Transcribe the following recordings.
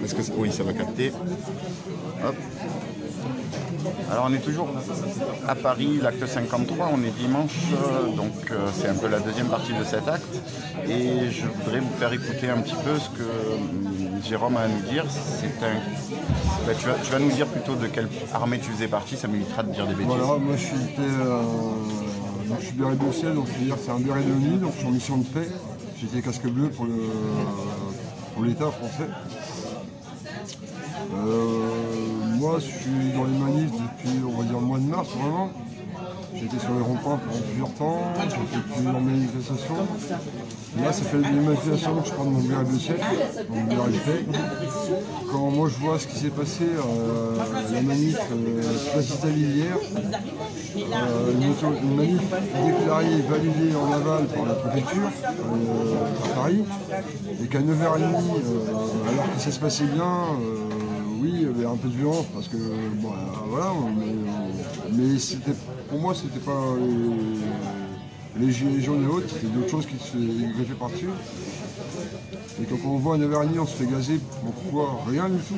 Est-ce que oui, ça va capter. Hop. Alors on est toujours à Paris, l'acte 53, on est dimanche, donc c'est un peu la deuxième partie de cet acte. Et je voudrais vous faire écouter un petit peu ce que Jérôme a à nous dire. Tu vas nous dire plutôt de quelle armée tu faisais partie, ça m'évitera de dire des bêtises. Voilà, moi je suis béret bleu ciel, donc c'est-à-dire c'est un béret de nuit, donc je suis en mission de paix. J'étais casque bleu pour l'État français. Moi, je suis dans les manifs depuis, on va dire, le mois de mars, vraiment. J'étais sur les ronds-points pendant plusieurs temps, j'ai fait plusieurs manifestations. Là, ça fait des manifestations que je prends de mon béret bleu ciel, mon béret de paix. Quand moi je vois ce qui s'est passé, la manif Place Italie hier, une manif déclarée et validée en aval par la préfecture à Paris, et qu'à 9h30, alors que ça se passait bien, oui, il y avait un peu de violence parce que, bon, voilà, mais pour moi, c'était pas les gilets jaunes et autres, c'était d'autres choses qui se greffaient par-dessus. Et quand on voit à 9h30, on se fait gazer, pourquoi? Rien du tout.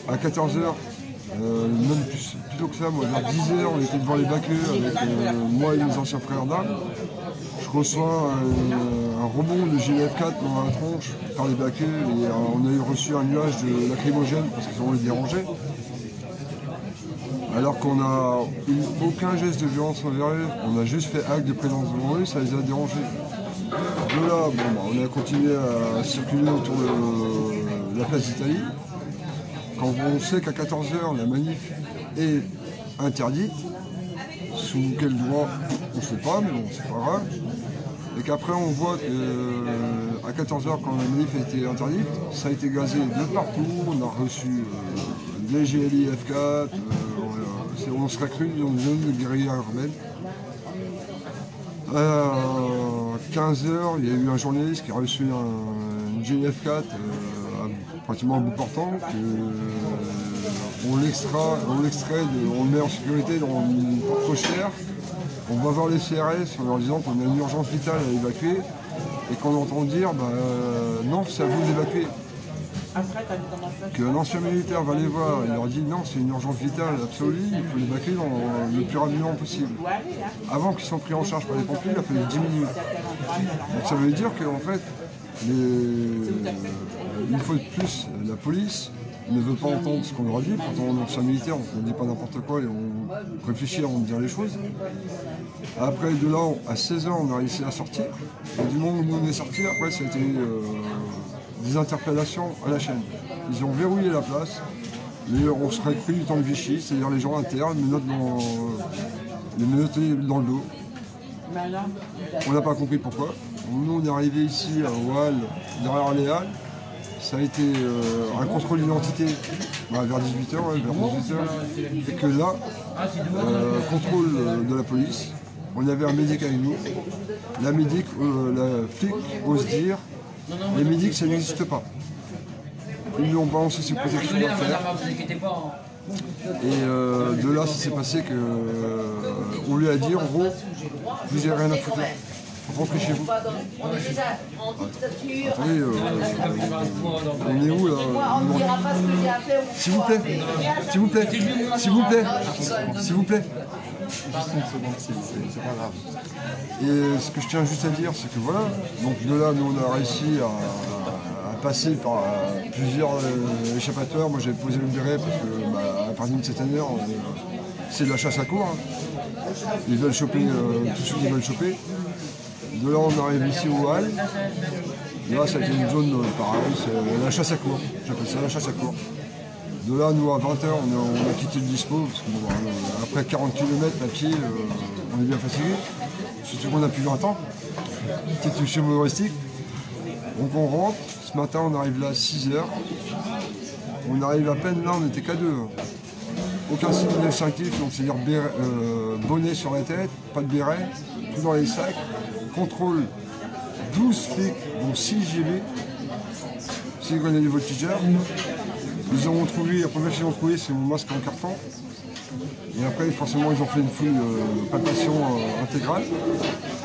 À 14h, même plus tôt que ça, moi, vers 10h, on était devant les baqueux avec moi et mes anciens frères d'armes. Je reçois un rebond de GF4 dans la tronche par les baqueux et on a reçu un nuage de lacrymogène parce qu'ils ont les dérangé. Alors qu'on n'a eu aucun geste de violence envers eux, on a juste fait acte de présence devant eux, ça les a dérangés. De là, on a continué à circuler autour de la place d'Italie. Quand on sait qu'à 14h, la manif est interdite, sous quel droit, on ne sait pas, mais bon, c'est pas grave. Et qu'après, on voit qu'à 14h, quand la manif a été interdite, ça a été gazé de partout. On a reçu des GLI F4, on serait cru dans une zone de guérilla urbaine. À 15h, il y a eu un journaliste qui a reçu une GLF4 pratiquement à bout portant. On l'extrait, on le met en sécurité dans une porte cochère. On va voir les CRS en leur disant qu'on a une urgence vitale à évacuer et qu'on entend dire non, c'est à vous d'évacuer. Qu'un ancien militaire va les voir et leur dit non, c'est une urgence vitale absolue, il faut l'évacuer le plus rapidement possible. Avant qu'ils soient pris en charge par les pompiers, il a fallu 10 minutes. Donc ça veut dire qu'en fait, une fois de plus, la police ne veut pas entendre ce qu'on leur dit, pourtant on est ancien militaire, on ne dit pas n'importe quoi et on réfléchit avant de dire les choses. Après de là, à 16h, on a réussi à sortir. Et du moment où nous on est sortis, après ça a été des interpellations à la chaîne. Ils ont verrouillé la place, mais on serait cru du temps de Vichy, c'est-à-dire les gens internes, les menottés dans le dos. On n'a pas compris pourquoi. Nous on est arrivé ici au hall, derrière les halles. Ça a été un contrôle d'identité vers 18h, et que là, contrôle de la police, on avait un médic avec nous. La flic ose dire, les médics ça n'existe pas. Ils lui ont balancé ses protections d'affaires. Et de là, ça s'est passé qu'on lui a dit, en gros, vous n'avez rien à foutre. Rentrez chez vous. Attendez, on est où là? S'il vous plaît, s'il vous plaît, s'il vous plaît, s'il vous plaît. Juste une seconde, c'est pas grave. Et ce que je tiens juste à dire, c'est que voilà, donc de là, nous on a réussi à passer par plusieurs échappatoires. Moi j'avais posé le béret parce que à partir de cette année, c'est de la chasse à court. Ils veulent choper tous ceux qui veulent choper. De là, on arrive ici au hall. Là, ça a été une zone pareil, c'est la chasse à court. J'appelle ça la chasse à court. De là, nous, à 20h, on a quitté le dispo. Parce que, bon, après 40 km à pied, on est bien fatigué. Surtout qu'on a plus 20 ans. Petite touche humoristique. Donc, on rentre. Ce matin, on arrive là à 6h. On arrive à peine là, on n'était qu'à 2. Aucun signe distinctif, donc c'est-à-dire bonnet sur la tête, pas de béret, tout dans les sacs. Contrôle 12 flics, dont 6 GB, 6 grenades voltigeurs. Ils ont trouvé, la première chose qu'ils ont trouvé, c'est mon masque en carton. Et après, forcément, ils ont fait une fouille palpation intégrale.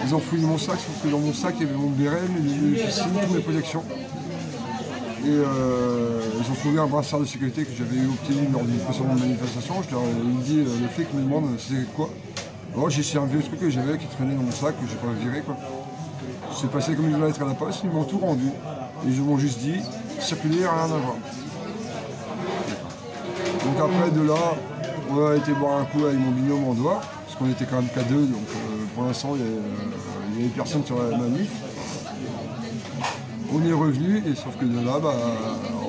Ils ont fouillé mon sac, sauf que dans mon sac, il y avait mon béret, mes piscines, toutes mes protections. Et ils ont trouvé un brassard de sécurité que j'avais obtenu lors d'une précédente manifestation. Je leur ai dit, le flic me demande c'est quoi. Alors j'ai essayé un vieux truc que j'avais qui traînait dans mon sac, que j'ai pas viré quoi. C'est passé comme une lettre à la poste, ils m'ont tout rendu. Et ils m'ont juste dit, circuler, rien à voir. Donc après de là, on a été boire un coup avec mon binôme en dehors, parce qu'on était quand même qu'à deux, donc pour l'instant il y avait personne sur la manif. On est revenu et sauf que de là,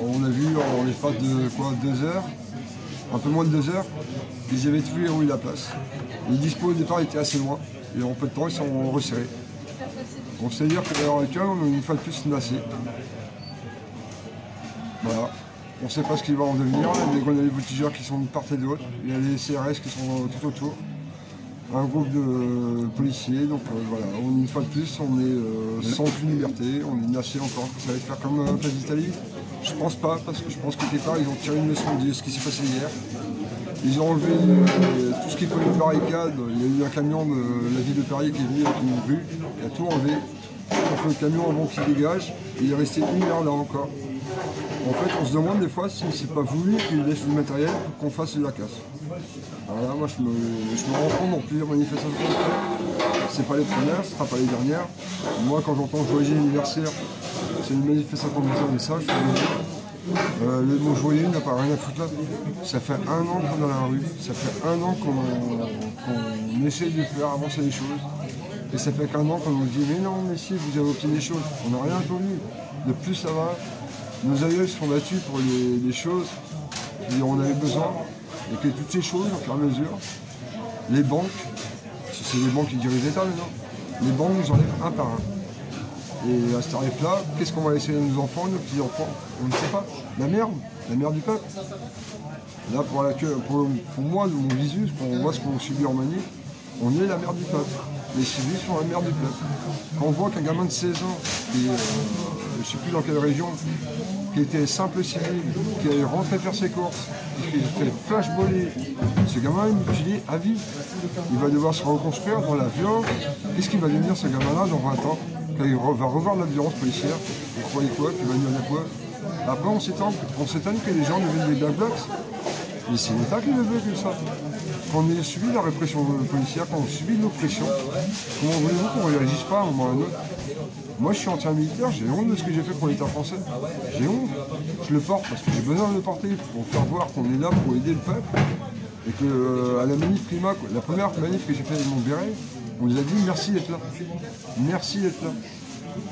on a vu en l'espace de quoi, 2 heures, un peu moins de 2 heures, ils avaient tout verrouillé la place. Les dispos au départ étaient assez loin et en peu de temps ils sont resserrés. Donc c'est-à-dire qu'à l'heure actuelle, on est une fois de plus menacé. Voilà. On ne sait pas ce qu'il va en devenir. Il y a des grenadiers voltigeurs qui sont de part et d'autre. Il y a les CRS qui sont tout autour. Un groupe de policiers. Donc voilà, une fois de plus, on est sans aucune liberté. On est menacé encore. Ça va être faire comme la place d'Italie. Je pense pas, parce que je pense que quelque part, ils ont tiré une leçon de ce qui s'est passé hier. Ils ont enlevé tout ce qui est de barricade. Il y a eu un camion de la ville de Paris qui est venu avec une grue. Il a tout enlevé. Sauf le camion avant qu'il dégage. Et il est resté 1 heure là encore. En fait, on se demande des fois si c'est pas voulu qu'ils laissent du matériel pour qu'on fasse de la casse. Voilà, moi je me rends compte dans plusieurs manifestations. C'est pas les premières, ce sera pas les dernières. Moi, quand j'entends joyeux anniversaire, c'est une manifestation comme ça, mais ça, je peux dire. Le mot joyeux n'a pas rien à foutre là. Ça fait 1 an qu'on est dans la rue, ça fait 1 an qu'on essaie de faire avancer les choses. Et ça fait qu'1 an qu'on nous dit mais non, mais si, vous avez obtenu des choses. On n'a rien entendu. De plus ça va. Nos aïeux se sont battus pour les choses dont on avait besoin. Et que toutes ces choses, au fur et à mesure, les banques, si c'est les banques qui dirigent l'État maintenant, les banques nous enlèvent un par un. Et à ce tarif-là, qu'est-ce qu'on va laisser à nos enfants, nos petits-enfants? On ne sait pas. La merde du peuple. Là, pour moi, de mon visu, on voit ce qu'on subit en manif, on est la merde du peuple. Les civils sont la merde du peuple. Quand on voit qu'un gamin de 16 ans, qui est, je ne sais plus dans quelle région, qui était simple civil, qui est rentré faire ses courses, qui fait flashballer, ce gamin est mutilé à vie. Il va devoir se reconstruire dans la violence. Qu'est-ce qu'il va devenir ce gamin-là dans 20 ans? Quand il va revoir la violence policière, vous croyez quoi? Qu'il va devenir quoi? Après, on s'étonne que les gens deviennent des black blocs. Mais c'est l'État qui le veut que ça. Quand on a subi la répression policière, quand on subit l'oppression, comment voulez-vous qu'on ne réagisse pas à un moment ou à un autre? Moi, je suis entier militaire, j'ai honte de ce que j'ai fait pour l'État français. J'ai honte. Je le porte parce que j'ai besoin de le porter pour faire voir qu'on est là pour aider le peuple. Et que à la manif Climat, la première manif que j'ai fait avec mon béret, on nous a dit merci d'être là. Merci d'être là.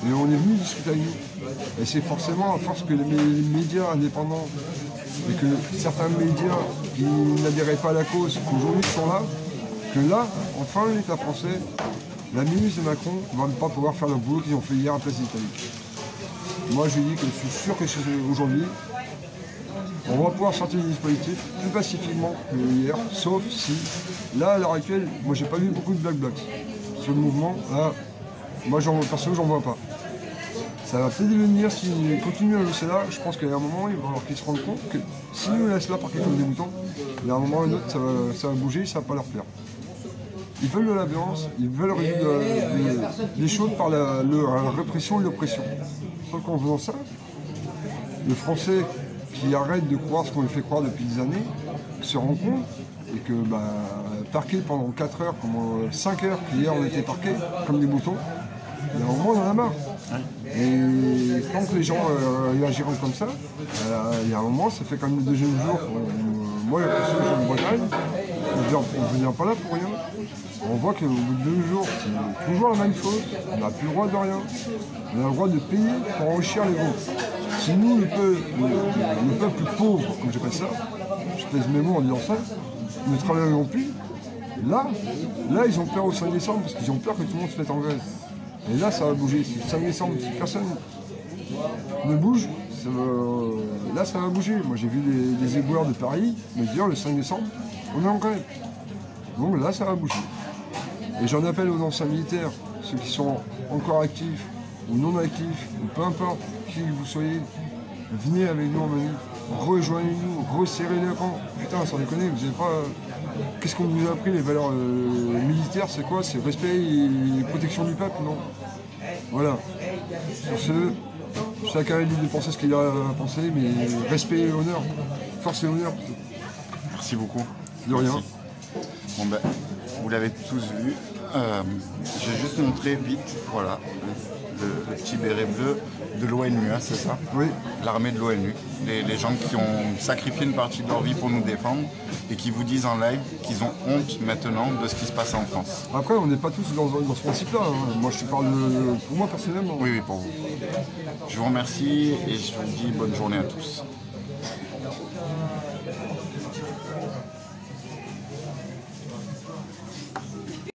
Et on est venu discuter avec nous. Et c'est forcément à force que les médias indépendants et que certains médias qui n'adhéraient pas à la cause, qu'aujourd'hui sont là, que là, enfin l'État français, la ministre de Macron ne va pas pouvoir faire le boulot qu'ils ont fait hier à Place d'Italie. Moi je dis que je suis sûr qu'aujourd'hui, on va pouvoir sortir des dispositifs plus pacifiquement que hier, sauf si, là à l'heure actuelle, moi j'ai pas vu beaucoup de black blocs. Sur le mouvement, là, moi perso j'en vois pas. Ça va peut-être devenir, s'ils continuent à laisser là, je pense qu'à un moment, il va falloir qu'ils se rendent compte que s'ils nous laissent là par quelque chose des moutons, il y a un moment ou un autre, ça va bouger, ça va pas leur plaire. Ils veulent de la violence, ils veulent des choses par la répression et l'oppression. Sauf qu'en faisant ça, le Français qui arrête de croire ce qu'on lui fait croire depuis des années, se rend compte et que parquer pendant 4 heures, comme 5 heures, qu'hier on était parqués comme des moutons, il y a un moment on en a marre. Et quand les gens réagiront comme ça, il y a un moment, ça fait quand même le 2e jour. Moi, la personne que j'ai en Bretagne, on ne vient pas là pour rien. On voit qu'au bout de 2 jours, c'est toujours la même chose. On n'a plus le droit de rien. On a le droit de payer pour enrichir les groupes. Si nous, le peuple pauvre, comme j'appelle ça, je pèse mes mots en disant ça, ne travaillons plus, là, ils ont peur au 5 décembre parce qu'ils ont peur que tout le monde se mette en grève. Et là, ça va bouger. Si le 5 décembre, si personne ne bouge, là, ça va bouger. Moi, j'ai vu des éboueurs de Paris me dire le 5 décembre, on est en grève. Donc là, ça va bouger. Et j'en appelle aux anciens militaires, ceux qui sont encore actifs ou non actifs, ou peu importe qui vous soyez, venez avec nous en manif, rejoignez-nous, resserrez les rangs. Putain, sans déconner, vous n'avez pas... Qu'est-ce qu'on vous a appris, les valeurs militaires, c'est quoi? C'est respect et protection du peuple, non? Voilà. Sur ce, Chacun est libre de penser ce qu'il a à penser, mais respect et honneur. Force et honneur. Merci beaucoup. De rien. Merci. Bon ben, vous l'avez tous vu. J'ai juste montré vite, voilà, le petit béret bleu de l'ONU, hein, c'est ça? Oui. L'armée de l'ONU. Les gens qui ont sacrifié une partie de leur vie pour nous défendre et qui vous disent en live qu'ils ont honte maintenant de ce qui se passe en France. Après, on n'est pas tous dans ce principe-là. Hein. Moi, je te parle pour moi personnellement. Oui, oui, pour vous. Je vous remercie et je vous dis bonne journée à tous.